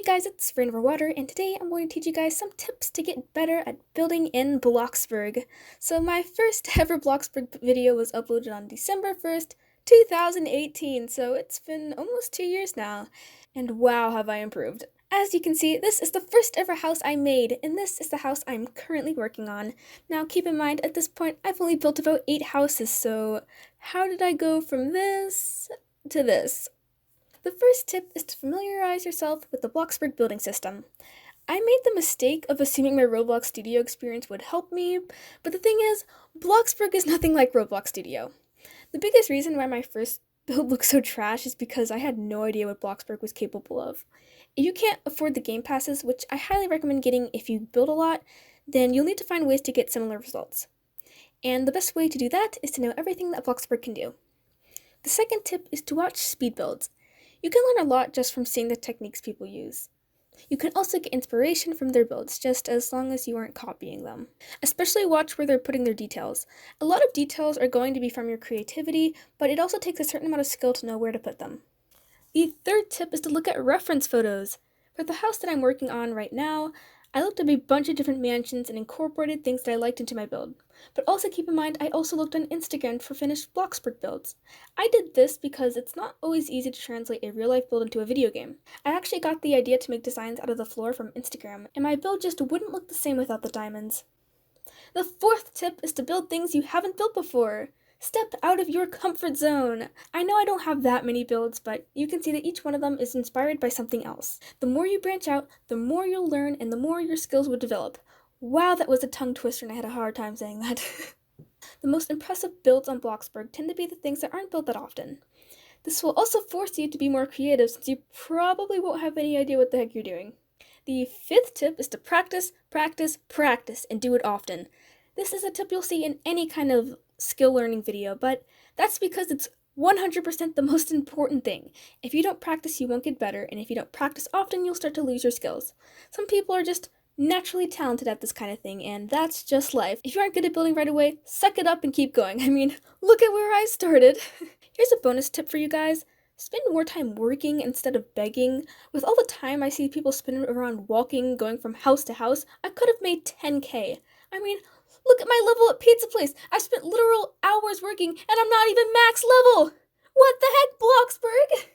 Guys, it's Rain Over Water, and today I'm going to teach you guys some tips to get better at building in Bloxburg. So my first ever Bloxburg video was uploaded on December 1st, 2018, so it's been almost 2 years now, and wow have I improved. As you can see, this is the first ever house I made, and this is the house I'm currently working on. Now keep in mind, at this point I've only built about 8 houses, so how did I go from this to this? The first tip is to familiarize yourself with the Bloxburg building system. I made the mistake of assuming my Roblox Studio experience would help me, but the thing is, Bloxburg is nothing like Roblox Studio. The biggest reason why my first build looks so trash is because I had no idea what Bloxburg was capable of. If you can't afford the game passes, which I highly recommend getting if you build a lot, then you'll need to find ways to get similar results. And the best way to do that is to know everything that Bloxburg can do. The second tip is to watch speed builds. You can learn a lot just from seeing the techniques people use. You can also get inspiration from their builds, just as long as you aren't copying them. Especially watch where they're putting their details. A lot of details are going to be from your creativity, but it also takes a certain amount of skill to know where to put them. The third tip is to look at reference photos. For the house that I'm working on right now, I looked up a bunch of different mansions and incorporated things that I liked into my build. But also keep in mind, I also looked on Instagram for finished Bloxburg builds. I did this because it's not always easy to translate a real-life build into a video game. I actually got the idea to make designs out of the floor from Instagram, and my build just wouldn't look the same without the diamonds. The fourth tip is to build things you haven't built before. Step out of your comfort zone. I know I don't have that many builds, but you can see that each one of them is inspired by something else. The more you branch out, the more you'll learn and the more your skills will develop. Wow, that was a tongue twister and I had a hard time saying that. The most impressive builds on Bloxburg tend to be the things that aren't built that often. This will also force you to be more creative since you probably won't have any idea what the heck you're doing. The fifth tip is to practice, practice, practice, and do it often. This is a tip you'll see in any kind of skill learning video, but that's because it's 100% the most important thing. If you don't practice, you won't get better, and if you don't practice often, you'll start to lose your skills. Some people are just naturally talented at this kind of thing, and that's just life. If you aren't good at building right away, suck it up and keep going. I mean, look at where I started. Here's a bonus tip for you guys. Spend more time working instead of begging. With all the time I see people spend around walking, going from house to house, I could have made 10K. I mean, look at my level at Pizza Place. I spent literal hours working, and I'm not even max level. What the heck, Bloxburg?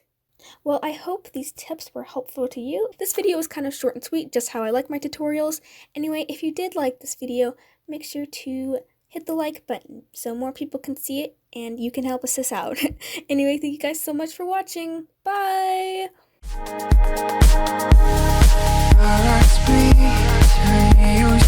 Well, I hope these tips were helpful to you. This video was kind of short and sweet, just how I like my tutorials. Anyway, if you did like this video, make sure to hit the like button so more people can see it and you can help us this out. Anyway, thank you guys so much for watching. Bye! Our hearts beat, turn you